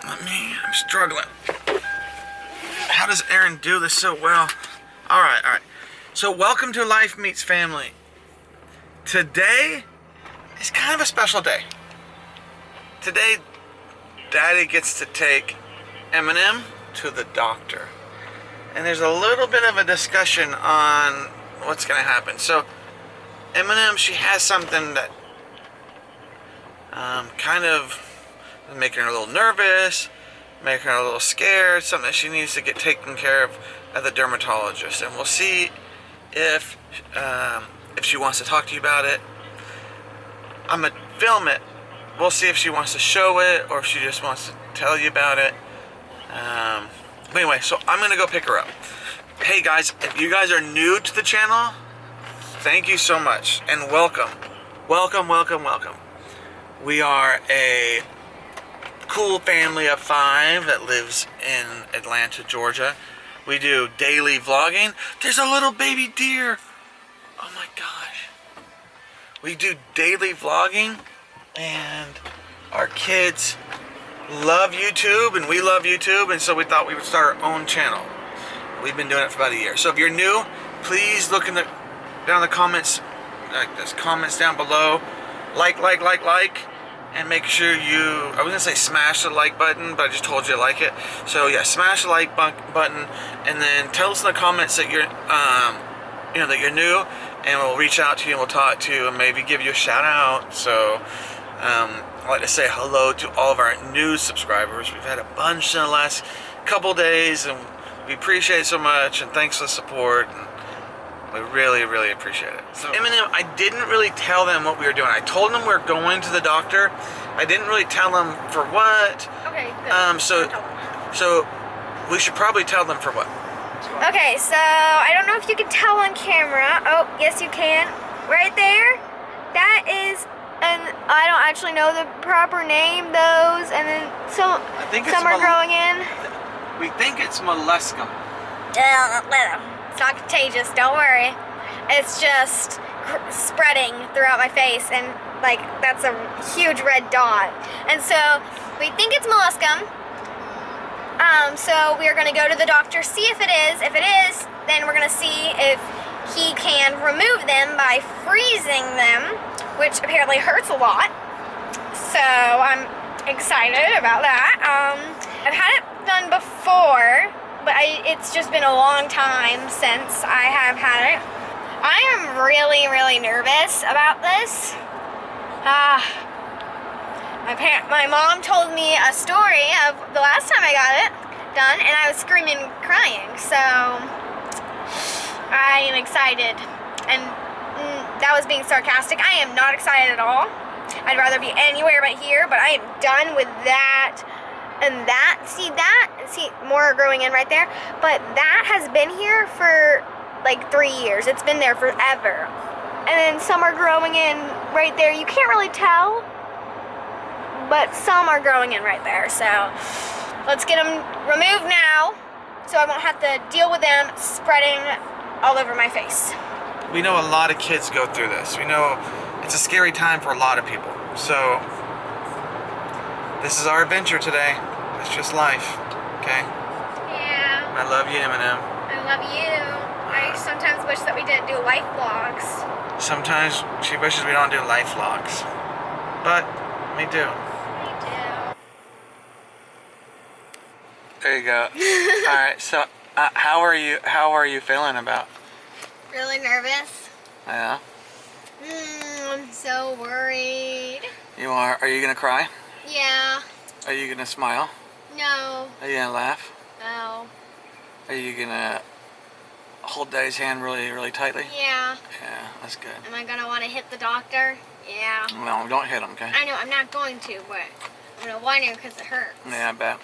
I'm struggling. How does Aaron do this so well? All right. So welcome to Life Meets Family. Today is kind of a special day. Today, Daddy gets to take Eminem to the doctor. And there's a little bit of a discussion on what's going to happen. So, Eminem, she has something that kind of making her a little nervous, making her a little scared, something that she needs to get taken care of at the dermatologist. And we'll see if she wants to talk to you about it. I'm going to film it. We'll see if she wants to show it or if she just wants to tell you about it. But anyway, so I'm going to go pick her up. Hey guys, if you guys are new to the channel, thank you so much and welcome. Welcome. We are a cool family of 5 that lives in Atlanta, Georgia. We do daily vlogging. There's a little baby deer. Oh my gosh. We do daily vlogging and our kids love YouTube and we love YouTube, and so we thought we would start our own channel. We've been doing it for about a year. So if you're new, please look down the comments, like this, comments down below. Like, and make sure I was gonna say smash the like button, but I just told you to like it. So yeah, smash the like button, and then tell us in the comments that you're, that you're new, and we'll reach out to you and we'll talk to you and maybe give you a shout out. So I'd like to say hello to all of our new subscribers. We've had a bunch in the last couple days, and we appreciate it so much, and thanks for the support. And we really appreciate it. So Eminem, I didn't really tell them what we were doing. I told them we were going to the doctor. I didn't really tell them for what. Okay, good. So we should probably tell them for what. Okay, so I don't know if you can tell on camera. Oh, yes you can. Right there, that is, and I don't actually know the proper name, those, and then some are growing in. We think it's molluscum. It's not contagious, don't worry. It's just spreading throughout my face, and like that's a huge red dot. And so we think it's molluscum. So we are gonna go to the doctor, see if it is. If it is, then we're gonna see if he can remove them by freezing them, which apparently hurts a lot. So I'm excited about that. I've had it done before, but it's just been a long time since I have had it. I am really nervous about this. My mom told me a story of the last time I got it done, and I was screaming and crying, so I am excited. And that was being sarcastic. I am not excited at all. I'd rather be anywhere but here, but I am done with that. And that, see more are growing in right there, but that has been here for like 3 years. It's been there forever. And then some are growing in right there. You can't really tell, but some are growing in right there. So let's get them removed now so I won't have to deal with them spreading all over my face. We know a lot of kids go through this. We know it's a scary time for a lot of people. So this is our adventure today. It's just life, okay? Yeah. I love you, Eminem. I love you. I sometimes wish that we didn't do life vlogs. Sometimes she wishes we don't do life vlogs. But me too. Me too. There you go. Alright, so how are you feeling about? Really nervous. Yeah. I'm so worried. You are? Are you gonna cry? Yeah. Are you gonna smile? No. Are you gonna laugh? No. Are you gonna hold Daddy's hand really tightly? Yeah. Yeah, that's good. Am I gonna want to hit the doctor? Yeah. No, don't hit him, okay? I know, I'm not going to, but I'm gonna whine him because it hurts. Yeah, I bet.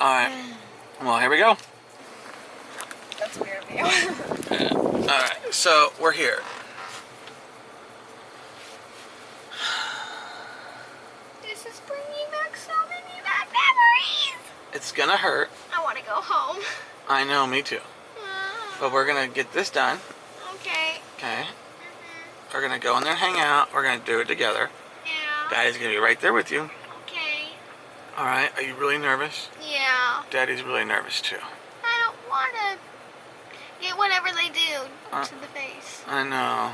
Alright. Well, here we go. That's weird of you. Yeah. Alright, so we're here. This is bringing back so many bad memories. It's gonna hurt. I want to go home. I know, me too. But we're gonna get this done. Okay. Okay. We're gonna go in there and hang out. We're gonna do it together. Yeah. Daddy's gonna be right there with you. Okay. All right, are you really nervous? Yeah. Daddy's really nervous too. I don't want to get whatever they do to the face. I know.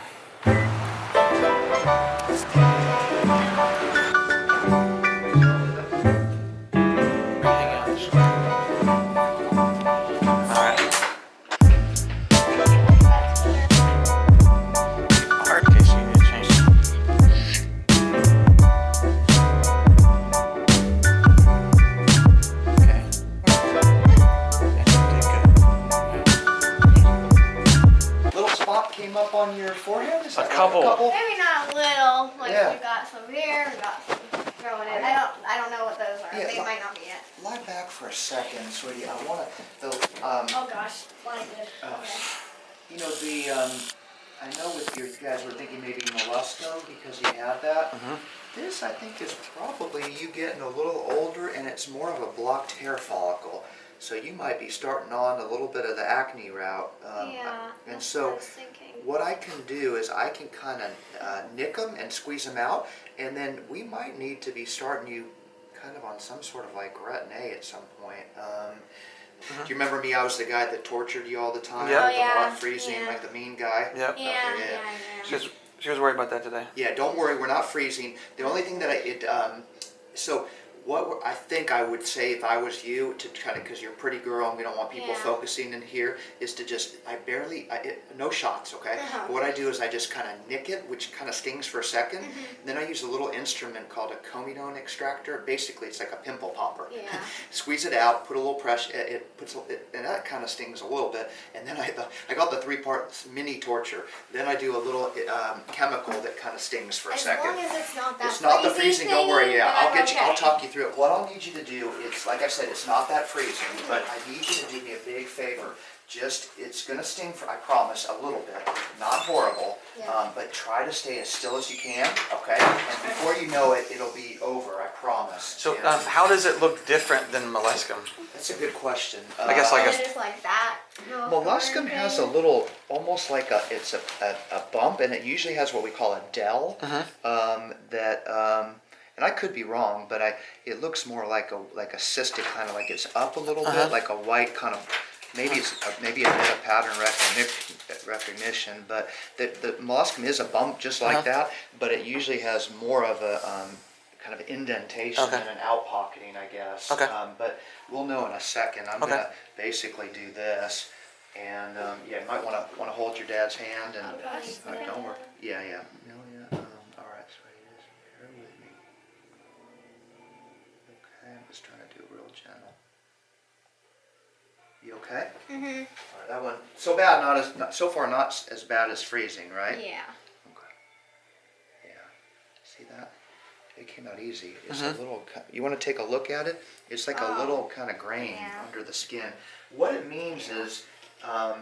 Up on your forehead? Is A that couple. Maybe not a little. Like Yeah. we got some here, we got some growing in. I don't know what those are. Yeah, They might not be it. Lie back for a second, sweetie. I want to. Oh gosh, blinded. Okay. You know I know with you guys were thinking maybe molluscum because you had that. This I think is probably you getting a little older and it's more of a blocked hair follicle. So you might be starting on a little bit of the acne route. Yeah. And that's so what I was thinking. what I can do is I can kind of nick them and squeeze them out, and then we might need to be starting you kind of on some sort of like retin-A at some point. Do you remember me? I was the guy that tortured you all the time Yeah. with the Oh, hot yeah. freezing, Yeah. like the mean guy. Yep. Yeah, Okay, yeah. She was worried about that today. Yeah, don't worry, we're not freezing. The only thing that so what I think I would say if I was you, to kind of, because you're a pretty girl and we don't want people Yeah. focusing in here, is to just, no shots, okay? But what I do is I just kind of nick it, which kind of stings for a second. And then I use a little instrument called a comedone extractor. Basically, it's like a pimple popper. Yeah. Squeeze it out, put a little pressure, and that kind of stings a little bit. And then I got the 3-part mini torture. Then I do a little chemical that kind of stings for a second. As long as it's not that It's not the freezing freezing, don't worry, thing, yeah, then I'll get you, okay. I'll talk you through it. What I'll need you to do, it's, like I said, it's not that freezing, but I need you to do me a big favor. Just, it's gonna sting for, I promise, a little bit, not horrible, Yeah. but try to stay as still as you can, okay? And before you know it, it'll be over, I promise. So And how does it look different than molluscum? that's a good question. I guess like Is it just like that? Molluscum has a little, almost like it's a bump, and it usually has what we call a dell. And I could be wrong, but it looks more like a cystic, kind of like it's up a little bit, like a white kind of. Maybe it's maybe a meta pattern recognition, but the molluscum is a bump just like that, but it usually has more of a kind of indentation and an outpocketing, I guess. Okay. But we'll know in a second. I'm gonna basically do this, and yeah, you might want to hold your dad's hand and don't worry. Yeah. No, yeah. All right, so it is. Bear with me. Okay, I'm just trying to do it real gentle. You okay? Mm-hmm. All right, that one so bad, so far not as bad as freezing, right? Yeah. Okay. Yeah. See that? It came out easy. It's a little. You want to take a look at it? It's like a little kind of grain under the skin. What it means is, I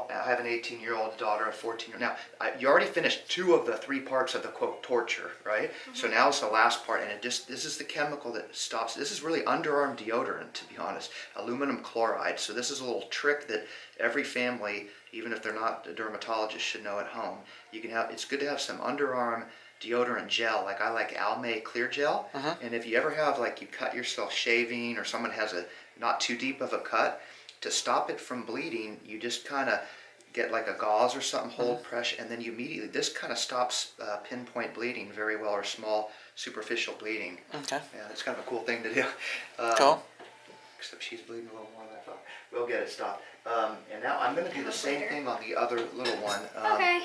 have an 18-year-old daughter, a 14-year-old. Now, you already finished 2 of the 3 parts of the quote torture, right? So now it's the last part, and this is the chemical that stops. This is really underarm deodorant, to be honest. Aluminum chloride. So this is a little trick that every family, even if they're not a dermatologist, should know at home. You can have. It's good to have some underarm deodorant gel, like I like Almay clear gel. And if you ever have, like, you cut yourself shaving, or someone has a not too deep of a cut, to stop it from bleeding, you just kind of get like a gauze or something, hold pressure, and then you immediately, this kind of stops pinpoint bleeding very well, or small superficial bleeding. Okay. Yeah, that's kind of a cool thing to do. Cool. Except she's bleeding a little more than I thought. We'll get it stopped. And now I'm going to do the same thing on the other little one. Okay.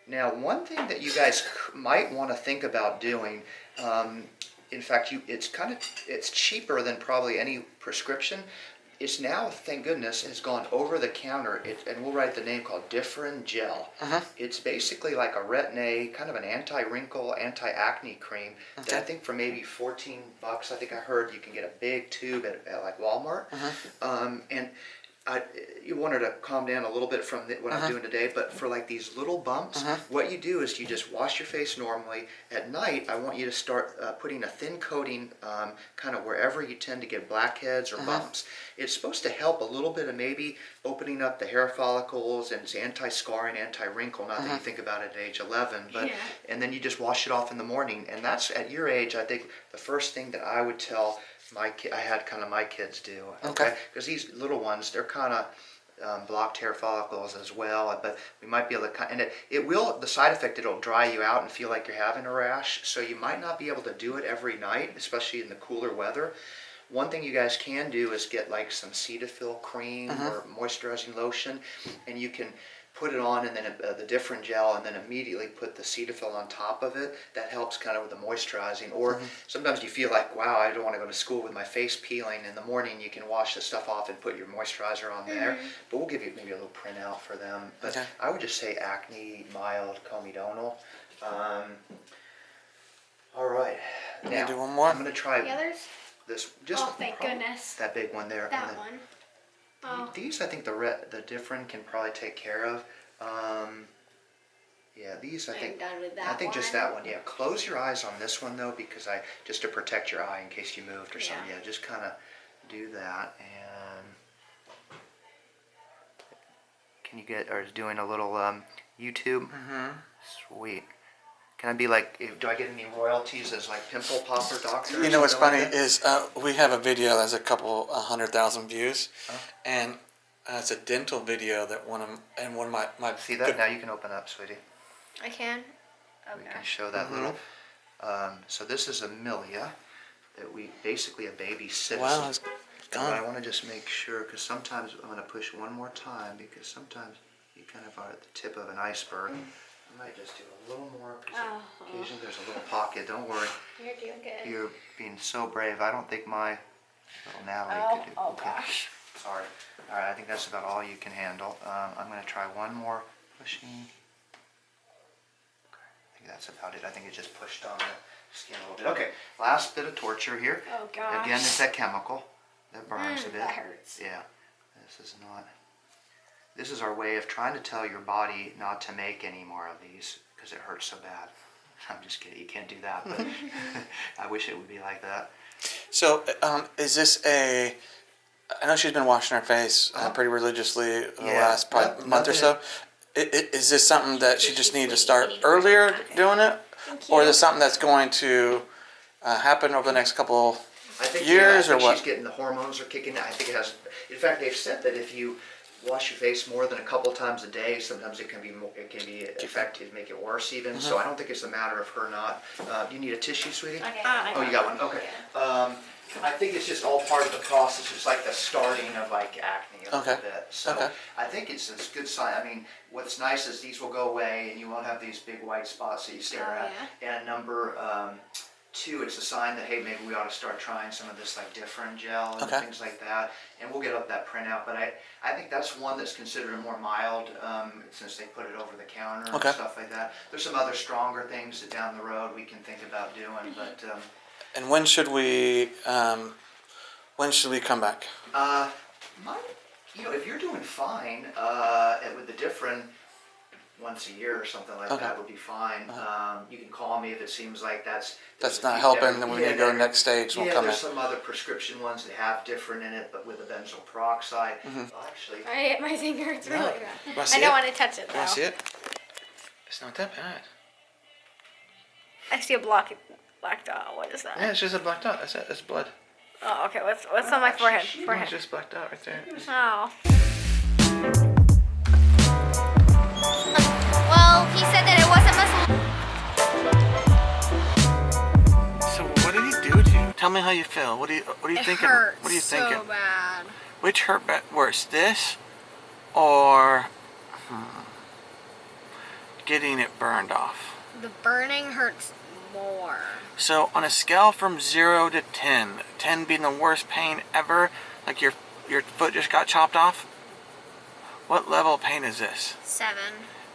Now, one thing that you guys might want to think about doing, in fact, it's cheaper than probably any prescription. It's now, thank goodness, has gone over the counter, and we'll write the name called Differin Gel. It's basically like a retin-A, kind of an anti-wrinkle, anti-acne cream that I think for maybe $14, I think I heard you can get a big tube at like Walmart. And you want her to calm down a little bit from what I'm doing today, but for like these little bumps, what you do is you just wash your face normally. At night, I want you to start putting a thin coating kind of wherever you tend to get blackheads or bumps. It's supposed to help a little bit of maybe opening up the hair follicles, and it's anti-scarring, anti-wrinkle, not that you think about it at age 11, but and then you just wash it off in the morning. And that's, at your age, I think the first thing that I would tell I had kind of my kids do. Okay. Because these little ones, they're kind of blocked hair follicles as well, but we might be able to, and it will, the side effect, it'll dry you out and feel like you're having a rash, so you might not be able to do it every night, especially in the cooler weather. One thing you guys can do is get like some Cetaphil cream or moisturizing lotion, and you can put it on and then the different gel, and then immediately put the Cetaphil on top of it. That helps kind of with the moisturizing. Or sometimes you feel like, wow, I don't want to go to school with my face peeling. In the morning you can wash the stuff off and put your moisturizer on there. But we'll give you maybe a little printout for them. But I would just say acne, mild, comedonal. All right. Now, do one more? I'm going to try The others? this. Just thank goodness. That big one there. That one. Oh. These, I think the different can probably take care of. Yeah, these I think. I'm done with that I think one. just that one. Yeah, close your eyes on this one though, because just to protect your eye in case you moved or something. Yeah, just kind of do that. And can you get or doing a little YouTube? Sweet. Can I be like, do I get any royalties as like pimple popper doctor? You know what's funny like is we have a video that's a couple 100,000 views, and it's a dental video that one of my See that? Now you can open up, sweetie. I can? We Okay. can show that little. So this is Amelia, that we basically a baby citizen. Wow, it's But I gone. want to just make sure, because sometimes I'm going to push one more time, because sometimes you kind of are at the tip of an iceberg. I might just do a little more, because occasionally there's a little pocket. Don't worry. You're doing good. You're being so brave. I don't think my little Natalie could do. Oh gosh. Sorry. All right, I think that's about all you can handle. I'm going to try one more pushing. Okay, I think that's about it. I think it just pushed on the skin a little bit. Okay, last bit of torture here. Oh gosh. Again, it's that chemical that burns a bit. That hurts. Yeah, this is our way of trying to tell your body not to make any more of these because it hurts so bad. I'm just kidding, you can't do that, but I wish it would be like that. So, is this a? I know she's been washing her face pretty religiously the last probably month or so. Is this something that she just needed to start earlier doing it, or is it something that's going to happen over the next couple years, I or think what? she's getting the hormones are kicking in. I think it has. In fact, they've said that if you wash your face more than a couple times a day, sometimes it can be effective, make it worse even. So I don't think it's a matter of her not. Do you need a tissue, sweetie? Okay. Oh, you got one. Okay. I think it's just all part of the process. It's like the starting of like acne a little bit. So I think it's a good sign. I mean, what's nice is these will go away and you won't have these big white spots that you stare at. And number 2, it's a sign that, hey, maybe we ought to start trying some of this like different gel and things like that. And we'll get up that printout. But I think that's one that's considered more mild since they put it over the counter and stuff like that. There's some other stronger things that down the road we can think about doing, but. And when should we come back? If you're doing fine with the different once a year or something like that would be fine. You can call me if it seems like that's not helping. Then we need to go next stage. We'll come in. There's some other prescription ones that have different in it, but with the benzoyl peroxide. Well, actually, My finger hurts really bad. Wanna see I don't it? want to touch it though. Want to see it? It's not that bad. I see a black dot. What is that? Yeah, it's just a black dot. That's it. It's blood. Oh, okay. What's on my forehead? It's just black dot right there. Oh. Well, he said that it wasn't muscle. So what did he do to you? Tell me how you feel. What are you thinking? Hurts What are you thinking? so bad. Which hurt worse, this or getting it burned off? The burning hurts more. So on a scale from 0 to 10, 10 being the worst pain ever, like your foot just got chopped off, what level of pain is this? 7.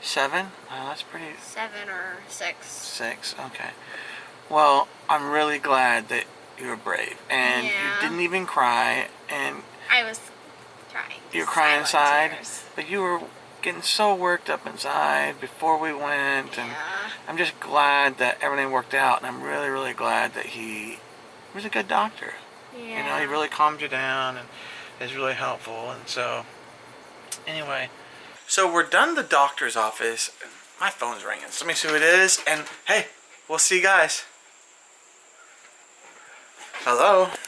7? Wow, that's pretty. 7 or 6. 6, okay. Well, I'm really glad that you were brave and you didn't even cry, and I was crying. you were crying inside, tears. but you were getting so worked up inside before we went, and I'm just glad that everything worked out, and I'm really, really glad that he was a good doctor. Yeah. You know, he really calmed you down and is really helpful. And so, anyway, so we're done the doctor's office. My phone's ringing, so let me see who it is. And hey, we'll see you guys. Hello.